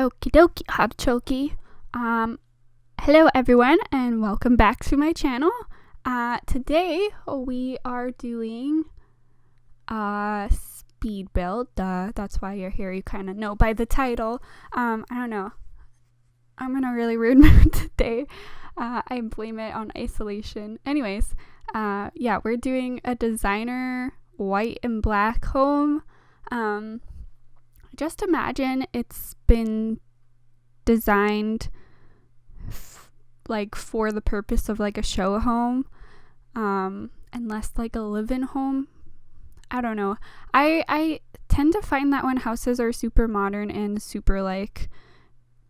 Okie dokie, artichoke. Hello everyone, and welcome back to my channel. Today we are doing a speed build. That's why you're here. You kind of know by the title. I don't know. I'm in a really rude mood today. I blame it on isolation. Anyways, we're doing a designer white and black home. Just imagine it's been designed for the purpose of a show home, and less like a live-in home. I don't know. I tend to find that when houses are super modern and super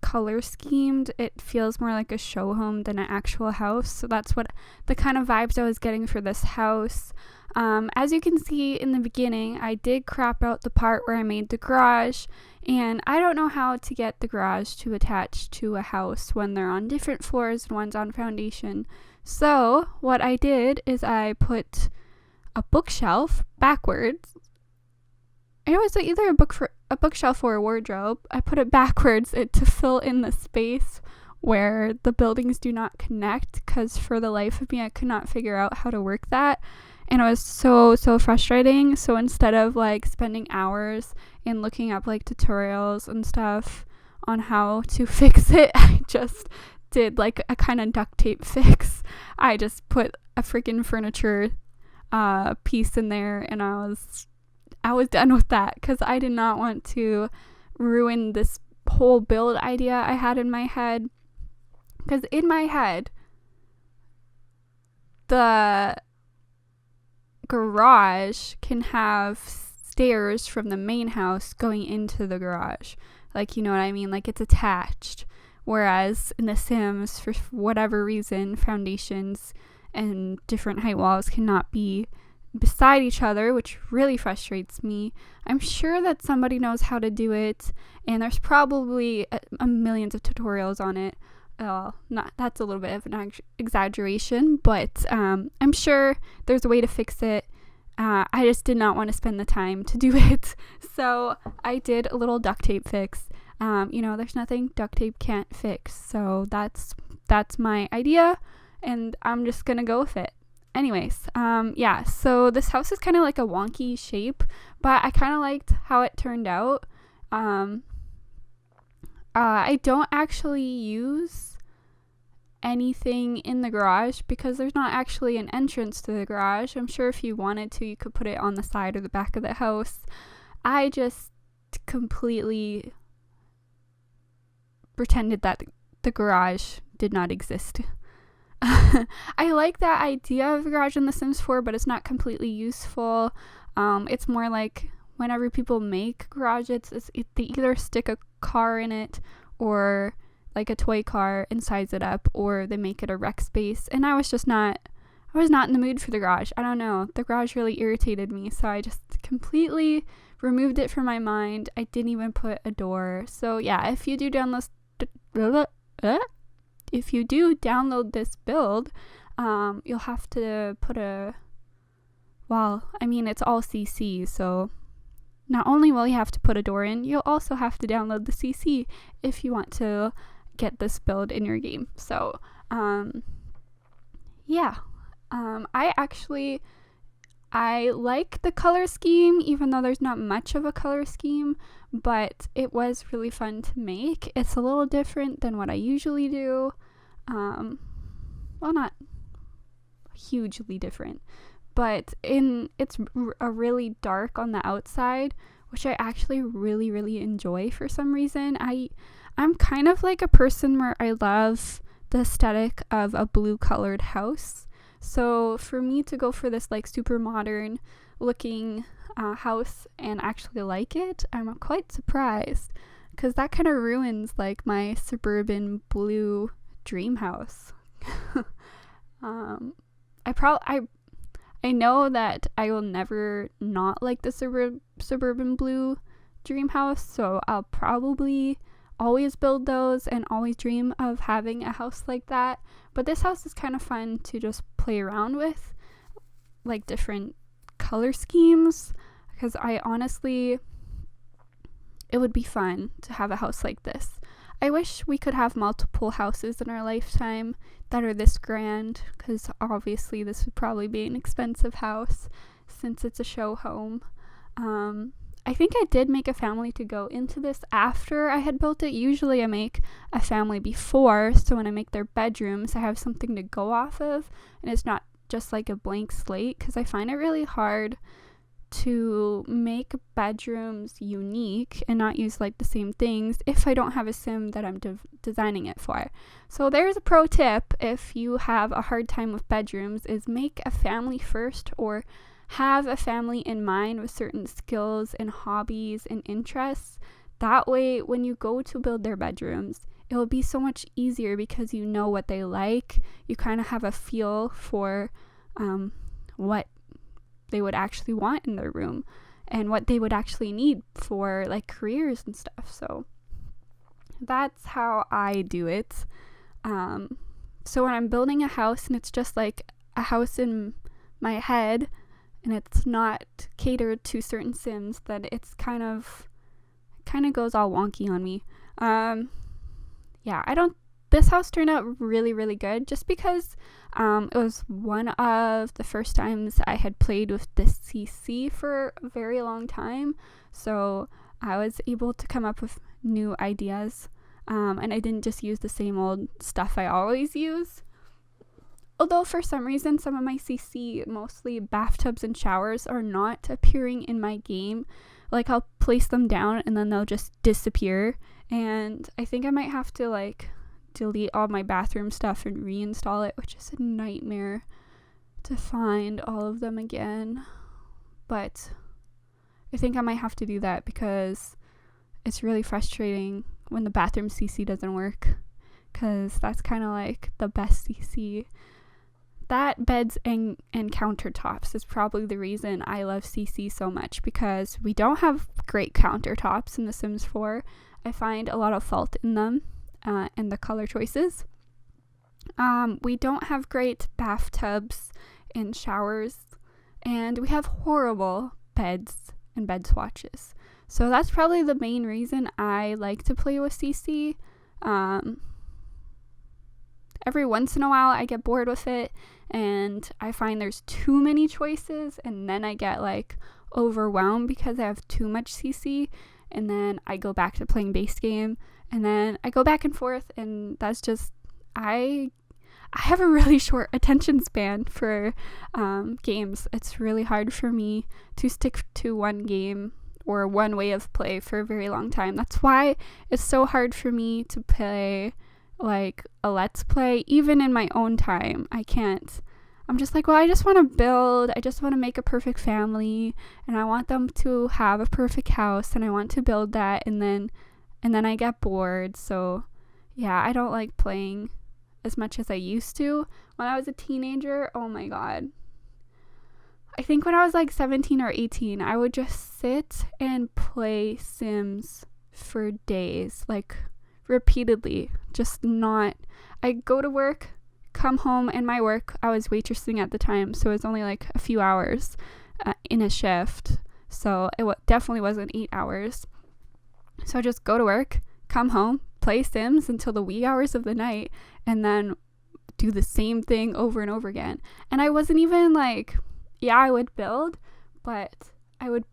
color schemed, it feels more like a show home than an actual house. So that's what the kind of vibes I was getting for this house. As you can see in the beginning, I did crop out the part where I made the garage, and I don't know how to get the garage to attach to a house when they're on different floors and one's on foundation. So what I did is I put a bookshelf backwards. It was either a bookshelf or a wardrobe. I put it backwards to fill in the space where the buildings do not connect, because for the life of me I could not figure out how to work that. And it was so frustrating. So instead of spending hours in looking up tutorials and stuff on how to fix it, I just did a kind of duct tape fix. I just put a freaking furniture piece in there, and I was done with that, because I did not want to ruin this whole build idea I had in my head. Because in my head, the garage can have stairs from the main house going into the garage. You know what I mean? It's attached. Whereas in The Sims, for whatever reason, foundations and different height walls cannot be beside each other, which really frustrates me. I'm sure that somebody knows how to do it, and there's probably a millions of tutorials on it. That's a little bit of an exaggeration, but I'm sure there's a way to fix it. I just did not want to spend the time to do it, so I did a little duct tape fix. There's nothing duct tape can't fix, so that's my idea, and I'm just gonna go with it. Anyways, so this house is kind of like a wonky shape, but I kind of liked how it turned out. I don't actually use anything in the garage because there's not actually an entrance to the garage. I'm sure if you wanted to, you could put it on the side or the back of the house. I just completely pretended that the garage did not exist. I like that idea of a garage in The Sims 4, but it's not completely useful. It's more like whenever people make garages, they either stick a car in it or a toy car and size it up, or they make it a rec space. And I was not in the mood for the garage. I don't know. The garage really irritated me, so I just completely removed it from my mind. I didn't even put a door. So yeah, if you do download this build, you'll have to put it's all CC, so not only will you have to put a door in, you'll also have to download the CC if you want to get this build in your game. So I like the color scheme, even though there's not much of a color scheme, but it was really fun to make. It's a little different than what I usually do. Not hugely different, but it's a really dark on the outside, which I actually really, really enjoy for some reason. I'm kind of like a person where I love the aesthetic of a blue colored house. So for me to go for this super modern looking house and actually like it, I'm quite surprised, because that kind of ruins my suburban blue dream house. I know that I will never not like the suburban blue dream house, so I'll probably always build those and always dream of having a house like that. But this house is kind of fun to just play around with, different color schemes, because it would be fun to have a house like this. I wish we could have multiple houses in our lifetime that are this grand, because obviously this would probably be an expensive house since it's a show home. I think I did make a family to go into this after I had built it. Usually I make a family before, so when I make their bedrooms, I have something to go off of, and it's not just like a blank slate, because I find it really hard to make bedrooms unique and not use like the same things if I don't have a sim that I'm designing it for. So there's a pro tip if you have a hard time with bedrooms, is make a family first, or have a family in mind with certain skills and hobbies and interests. That way when you go to build their bedrooms, it will be so much easier because you know what they like. You kind of have a feel for what they would actually want in their room and what they would actually need for like careers and stuff. So that's how I do it. So when I'm building a house and it's just like a house in my head and it's not catered to certain sims, then it's kind of goes all wonky on me. This house turned out really, really good, just because it was one of the first times I had played with the CC for a very long time. So I was able to come up with new ideas, and I didn't just use the same old stuff I always use. Although for some reason, some of my CC, mostly bathtubs and showers, are not appearing in my game. Like, I'll place them down and then they'll just disappear. And I think I might have to like delete all my bathroom stuff and reinstall it, which is a nightmare to find all of them again. But I think I might have to do that because it's really frustrating when the bathroom CC doesn't work, because that's kind of like the best CC. That beds and countertops is probably the reason I love CC so much, because we don't have great countertops in The Sims 4. I find a lot of fault in them. And the color choices. We don't have great bathtubs and showers, and we have horrible beds and bed swatches. So that's probably the main reason I like to play with CC. Every once in a while I get bored with it and I find there's too many choices, and then I get like overwhelmed because I have too much CC, and then I go back to playing base game. And then I go back and forth, and that's just, I have a really short attention span for games. It's really hard for me to stick to one game or one way of play for a very long time. That's why it's so hard for me to play like a let's play, even in my own time. I can't. I'm just like, well, I just want to build. I just want to make a perfect family, and I want them to have a perfect house, and I want to build that, and then I get bored. So yeah, I don't like playing as much as I used to. When I was a teenager, oh my god. I think when I was like 17 or 18, I would just sit and play Sims for days, like repeatedly. I'd go to work, come home, and my work, I was waitressing at the time, so it was only like a few hours in a shift. So it definitely wasn't 8 hours. So I just go to work, come home, play Sims until the wee hours of the night, and then do the same thing over and over again. And I wasn't even like, yeah, I would build, but I would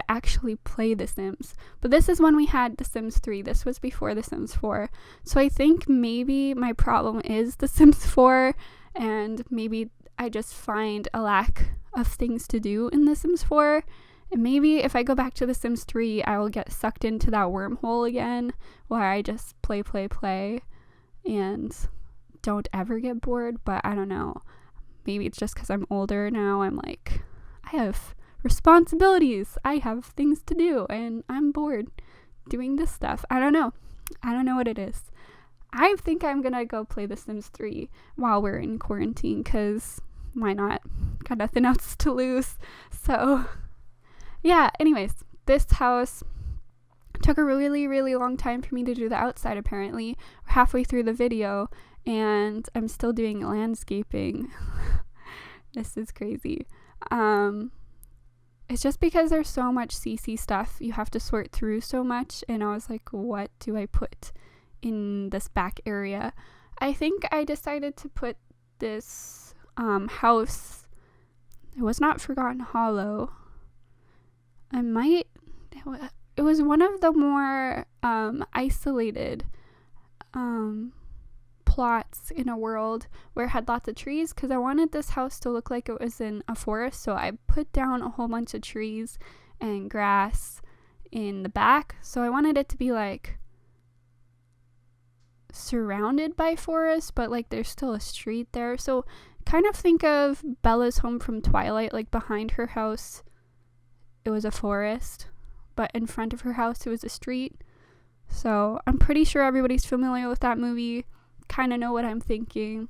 actually play The Sims. But this is when we had The Sims 3. This was before The Sims 4. So I think maybe my problem is The Sims 4, and maybe I just find a lack of things to do in The Sims 4. And maybe if I go back to The Sims 3, I will get sucked into that wormhole again, where I just play, and don't ever get bored. But I don't know. Maybe it's just because I'm older now. I'm like, I have responsibilities. I have things to do, and I'm bored doing this stuff. I don't know what it is. I think I'm gonna go play The Sims 3 while we're in quarantine, because why not? Got nothing else to lose. So yeah, anyways, this house took a really, really long time for me to do the outside, apparently. We're halfway through the video, and I'm still doing landscaping. This is crazy. It's just because there's so much CC stuff. You have to sort through so much, and I was like, what do I put in this back area. I think I decided to put this house, it was not Forgotten Hollow. It was one of the more isolated plots in a world where it had lots of trees, because I wanted this house to look like it was in a forest. So I put down a whole bunch of trees and grass in the back. So I wanted it to be like surrounded by forest, but like there's still a street there. So kind of think of Bella's home from Twilight. Like behind her house it was a forest, but in front of her house it was a street. So I'm pretty sure everybody's familiar with that movie, kind of know what I'm thinking.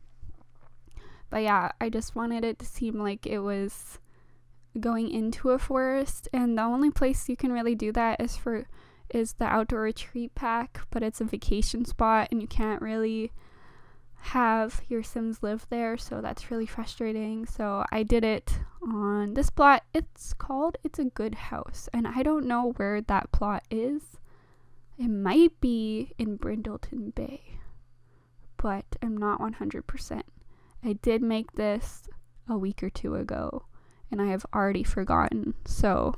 But yeah, I just wanted it to seem like it was going into a forest, and the only place you can really do that is the outdoor retreat pack, but it's a vacation spot and you can't really have your Sims live there, so that's really frustrating. So I did it on this plot. It's called It's a Good House, and I don't know where that plot is. It might be in Brindleton Bay, but I'm not 100%. I did make this a week or two ago and I have already forgotten. So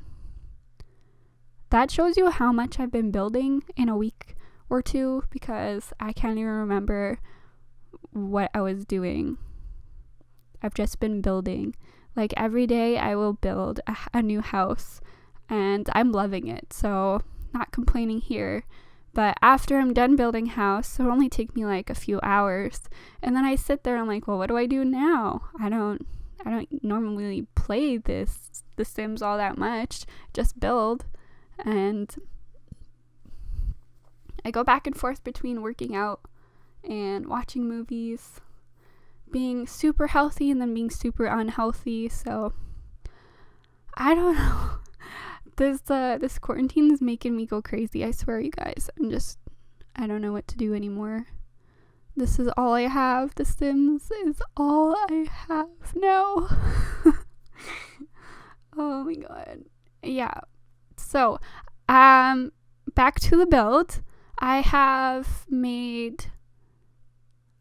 that shows you how much I've been building in a week or two, because I can't even remember what I was doing. I've just been building. Like every day I will build a new house and I'm loving it. So not complaining here. But after I'm done building house, it'll only take me like a few hours. And then I sit there and like, well, what do I do now? I don't normally play The Sims all that much. Just build. And I go back and forth between working out and watching movies, being super healthy and then being super unhealthy. So I don't know. This quarantine is making me go crazy. I swear, you guys. I don't know what to do anymore. This is all I have. The Sims is all I have now. Oh my god. Yeah. So, back to the build. I have made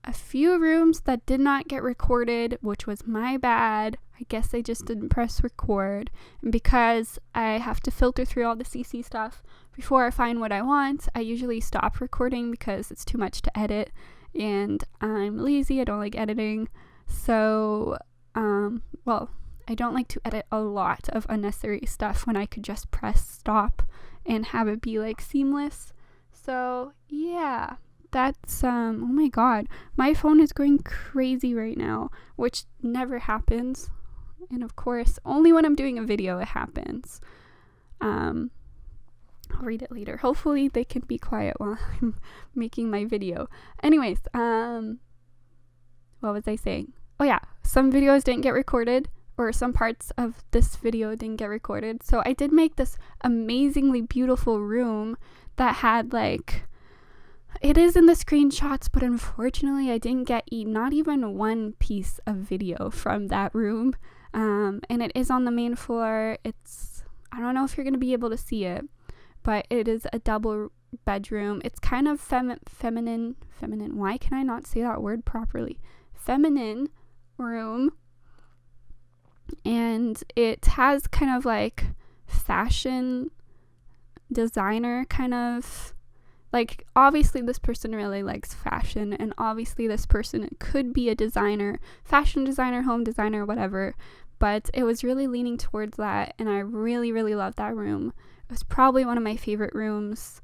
a few rooms that did not get recorded, which was my bad. I guess I just didn't press record. And because I have to filter through all the CC stuff before I find what I want, I usually stop recording because it's too much to edit. And I'm lazy. I don't like editing. So, I don't like to edit a lot of unnecessary stuff when I could just press stop and have it be like seamless. So, yeah. That's, oh my god, my phone is going crazy right now, which never happens. And of course, only when I'm doing a video it happens. I'll read it later. Hopefully they can be quiet while I'm making my video. Anyways, what was I saying? Oh yeah, some videos didn't get recorded, or some parts of this video didn't get recorded. So I did make this amazingly beautiful room that had like, it is in the screenshots, but unfortunately I didn't get not even one piece of video from that room. And it is on the main floor. I don't know if you're going to be able to see it, but it is a double bedroom. It's kind of feminine. Why can I not say that word properly? Feminine room. And it has kind of like fashion designer kind of, like, obviously this person really likes fashion, and obviously this person could be a designer, fashion designer, home designer, whatever, but it was really leaning towards that, and I really, really loved that room. It was probably one of my favorite rooms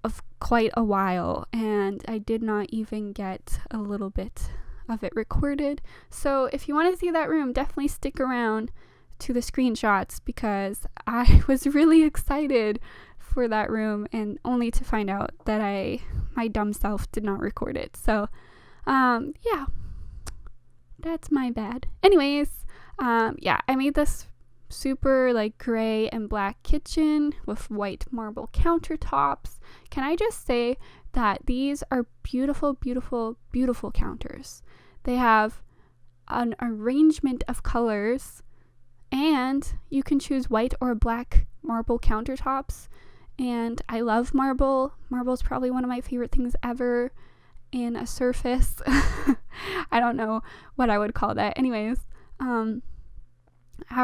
of quite a while, and I did not even get a little bit of it recorded. So if you want to see that room, definitely stick around to the screenshots, because I was really excited for that room, and only to find out that my dumb self did not record it. So yeah, that's my bad. Anyways, yeah, I made this super like gray and black kitchen with white marble countertops. Can I just say that these are beautiful, beautiful, beautiful counters. They have an arrangement of colors, and you can choose white or black marble countertops. and I love marble. Marble is probably one of my favorite things ever in a surface. I don't know what I would call that. Anyways, I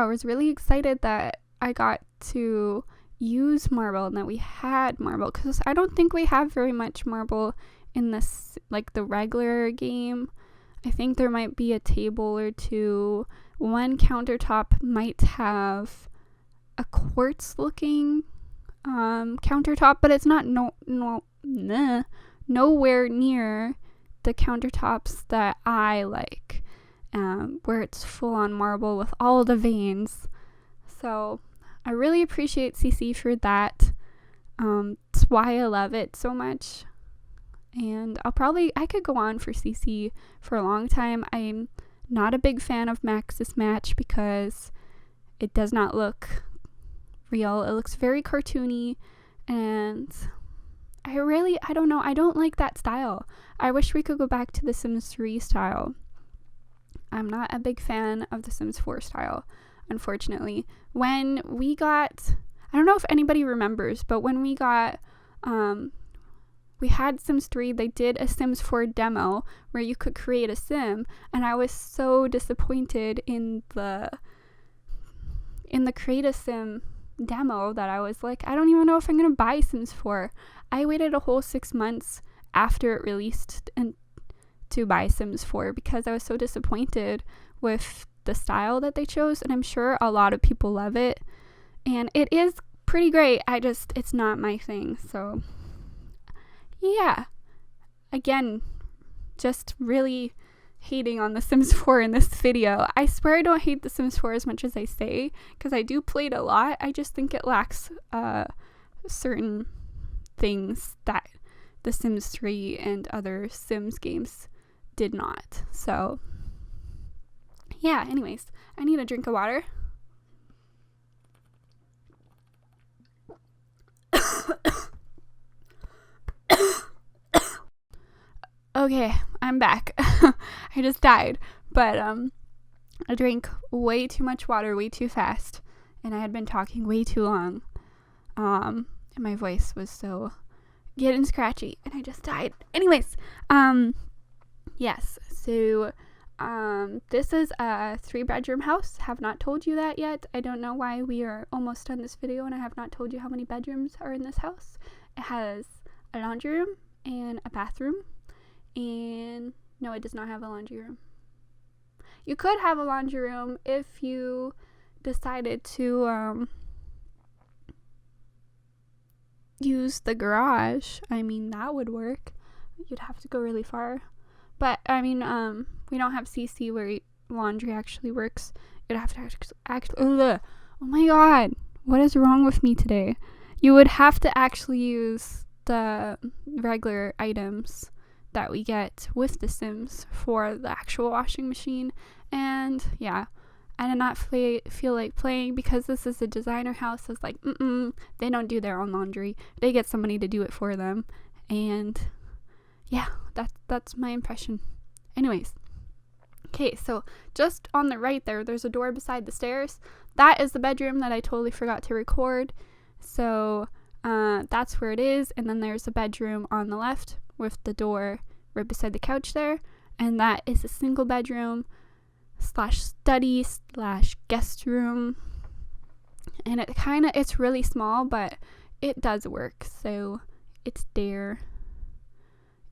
was really excited that I got to use marble and that we had marble, because I don't think we have very much marble in this, like the regular game. I think there might be a table or two. One countertop might have a quartz looking countertop, but it's not nowhere near the countertops that I like, where it's full on marble with all the veins. So I really appreciate CC for that. It's why I love it so much. And I could go on for CC for a long time. I'm not a big fan of Maxis Match because it does not look real. It looks very cartoony, and I don't know, I don't like that style. I wish we could go back to the Sims 3 style. I'm not a big fan of the Sims 4 style, unfortunately. When we got, I don't know if anybody remembers, but when we got, we had Sims 3, they did a Sims 4 demo where you could create a sim, and I was so disappointed in the Create a Sim demo that I was like, I don't even know if I'm gonna buy Sims 4. I waited a whole 6 months after it released to buy Sims 4 because I was so disappointed with the style that they chose, and I'm sure a lot of people love it, and it is pretty great. It's not my thing. So yeah, again, just really hating on The Sims 4 in this video. I swear I don't hate The Sims 4 as much as I say, because I do play it a lot. I just think it lacks certain things that The Sims 3 and other Sims games did not. So yeah, anyways, I need a drink of water. Okay, I'm back. I just died, but I drank way too much water way too fast, and I had been talking way too long, and my voice was so getting scratchy, and I just died. Anyways, yes, so this is a 3-bedroom house. Have not told you that yet. I don't know why we are almost done this video and I have not told you how many bedrooms are in this house. It has a laundry room and a bathroom. And no, it does not have a laundry room. You could have a laundry room if you decided to use the garage. I mean, that would work. You'd have to go really far. But I mean, we don't have CC where laundry actually works. You'd have to actually oh my god, what is wrong with me today? You would have to actually use the regular items that we get with The Sims for the actual washing machine. And yeah, I did not feel like playing because this is a designer house. I was like, they don't do their own laundry. They get somebody to do it for them. And yeah, that's my impression. Anyways, okay, so just on the right there's a door beside the stairs. That is the bedroom that I totally forgot to record. So that's where it is. And then there's a bedroom on the left with the door right beside the couch there, and that is a single bedroom / study / guest room, and it's really small, but it does work, so it's there.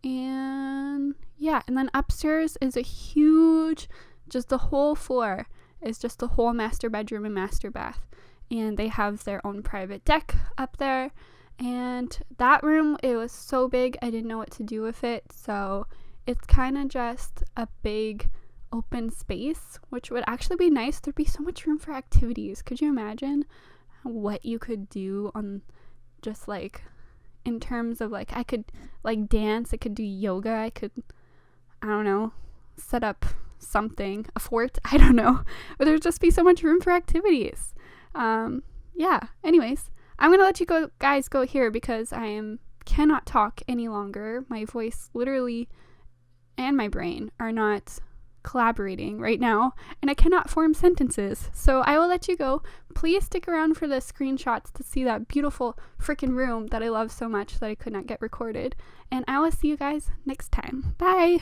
And yeah, and then upstairs is a huge, just the whole floor is just the whole master bedroom and master bath, and they have their own private deck up there. And that room, it was so big, I didn't know what to do with it. So it's kind of just a big open space, which would actually be nice. There'd be so much room for activities. Could you imagine what you could do on just like in terms of like, I could like dance, I could do yoga, I could, I don't know, set up something, a fort, I don't know. But there'd just be so much room for activities. Yeah, anyways. I'm going to let you guys go here because I cannot talk any longer. My voice literally and my brain are not collaborating right now, and I cannot form sentences. So I will let you go. Please stick around for the screenshots to see that beautiful freaking room that I love so much that I could not get recorded. And I will see you guys next time. Bye.